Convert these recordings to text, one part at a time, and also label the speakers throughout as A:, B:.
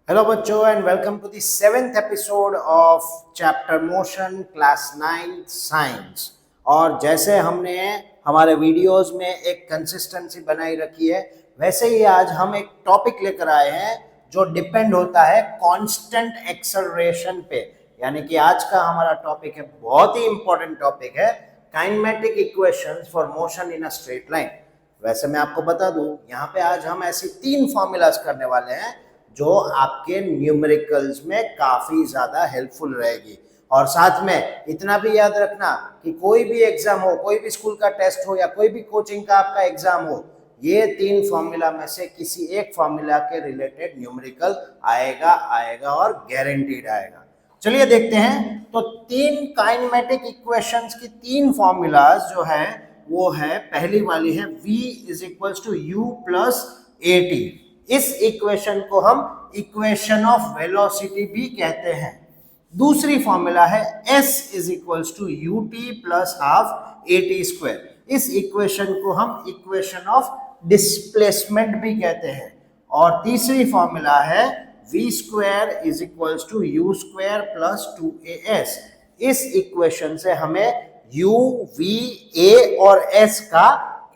A: Hello बच्चों and welcome to the 7th episode of chapter motion class 9 science. और जैसे हमने हमारे वीडियोस में एक कंसिस्टेंसी बनाई रखी है, वैसे ही आज हम एक टॉपिक लेकर आए हैं जो डिपेंड होता है कांस्टेंट एक्सेलरेशन पे। यानी कि आज का हमारा टॉपिक है, बहुत ही इंपॉर्टेंट टॉपिक है, kinematic equations for motion in a straight line. वैसे मैं आपको बता दूं, यहाँ पे आज हम ऐसी 3 फॉर्मूलाज करने वाले हैं जो आपके न्यूमेरिकल्स में काफी ज्यादा हेल्पफुल रहेगी। और साथ में इतना भी याद रखना कि कोई भी एग्जाम हो, कोई भी स्कूल का टेस्ट हो या कोई भी कोचिंग का आपका एग्जाम हो, ये 3 फॉर्मूला में से किसी एक फॉर्मूला के रिलेटेड न्यूमेरिकल आएगा आएगा और गारंटीड आएगा। चलिए देखते हैं। तो 3 काइनेमेटिक इक्वेशंस की 3 फॉर्मूलाज जो है वो है, पहली वाली है v is equals to u plus a t. इस इक्वेशन को हम इक्वेशन ऑफ वेलोसिटी भी कहते हैं। दूसरी फॉर्मूला है s is equals to u t plus half a t square. इस इक्वेशन को हम इक्वेशन ऑफ डिस्प्लेसमेंट भी कहते हैं। और तीसरी फॉर्मूला है v square is equals to u square plus 2as। इस इक्वेशन से हमें u, v, a और s का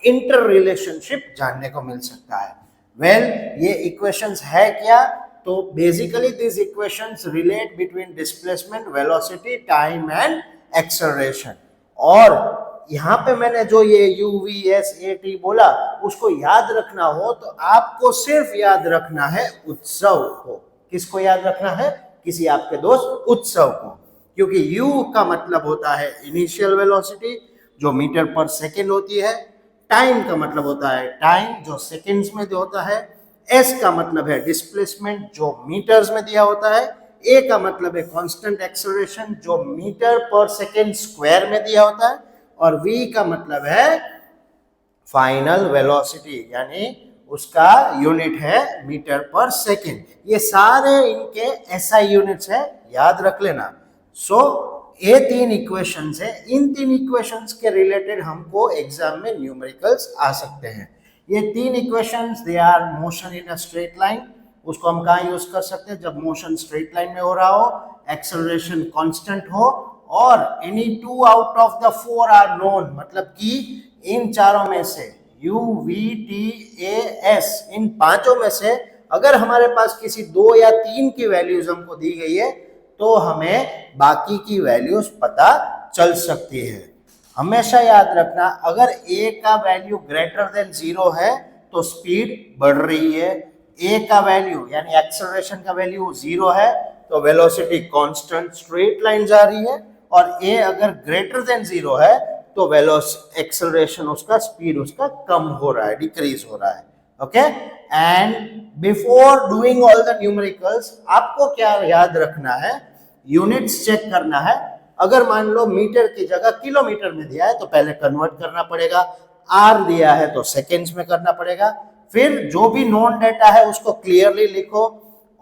A: इंटर रिलेशनशिप जानने को मिल सकता है। ये इक्वेशंस है क्या? तो basically this equations relate between displacement, velocity, time and acceleration. और यहाँ पे मैंने जो ये u, v, s, a, t बोला, उसको याद रखना हो तो आपको सिर्फ याद रखना है उत्सव को। किसको याद रखना है? किसी आपके दोस्त उत्सव को। क्योंकि u का मतलब होता है इनिशियल वेलोसिटी जो मीटर पर सेकेंड होती है, टाइम का मतलब होता है टाइम जो सेकेंड्स में होता है, s का मतलब है डिस्प्लेसमेंट जो मीटर्स में दिया होता है, a का मतलब है कांस्टेंट एक्सेलरेशन जो मीटर पर सेकेंड स्क्वायर में दिया होता है, और v का मतलब है फाइनल वेलोसिटी यानी उसका यूनिट है मीटर पर सेकेंड। ये सारे इनके SI यूनिट्स है, याद रख लेना। ये 3 इक्वेशंस है। इन 3 इक्वेशंस के रिलेटेड हमको एग्जाम में न्यूमेरिकल्स आ सकते हैं। ये 3 equations they R motion in a straight line. उसको हम कहाँ यूज कर सकते हैं? जब मोशन स्ट्रेट लाइन में हो रहा हो, एक्सेलरेशन कांस्टेंट हो और any 2 out of the 4 are known. मतलब कि इन चारों में से u, v, t, a, s, इन पांचों में से अगर हमारे पास किसी 2 या 3 की वैल्यूज हमको दी गई है तो हमें बाकी की वैल्यूज पता चल सकती है। हमेशा याद रखना, अगर a का वैल्यू ग्रेटर देन 0 है तो स्पीड बढ़ रही है, a का वैल्यू यानी एक्सेलरेशन का वैल्यू 0 है तो वेलोसिटी कांस्टेंट स्ट्रेट लाइन जा रही है, और a अगर ग्रेटर देन 0 है तो एक्सेलरेशन उसका, स्पीड उसका कम हो रहा है, डिक्रीज हो रहा है। Okay, and before doing all the numericals आपको क्या याद रखना है? यूनिट्स चेक करना है। अगर मान लो मीटर की जगह किलोमीटर में दिया है तो पहले कन्वर्ट करना पड़ेगा, आर दिया है तो सेकेंड्स में करना पड़ेगा। फिर जो भी नोन डेटा है उसको क्लियरली लिखो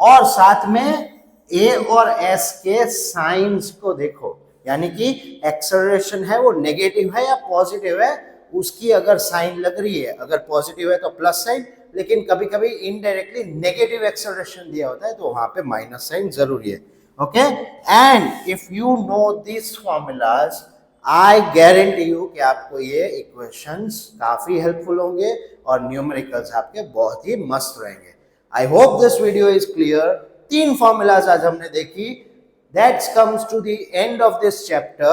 A: और साथ में ए और एस के साइंस को देखो। यानी कि एक्सेलरेशन है वो नेगेटिव है या पॉजिटिव है, उसकी अगर साइन लग रही है, अगर पॉजिटिव है तो प्लस साइन, लेकिन कभी कभी इनडायरेक्टली नेगेटिव एक्सेलरेशन दिया होता है तो वहां पे माइनस साइन जरूरी है। Okay, and if you know this formulas I guarantee you कि आपको ये इक्वेशंस काफी हेल्पफुल होंगे और न्यूमेरिकल्स आपके बहुत ही मस्त रहेंगे। I hope this video is clear. 3 formulas आज हमने देखी। That comes to the end of this chapter,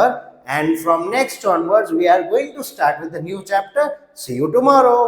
A: and from next onwards we are going to start with the new chapter. See you tomorrow.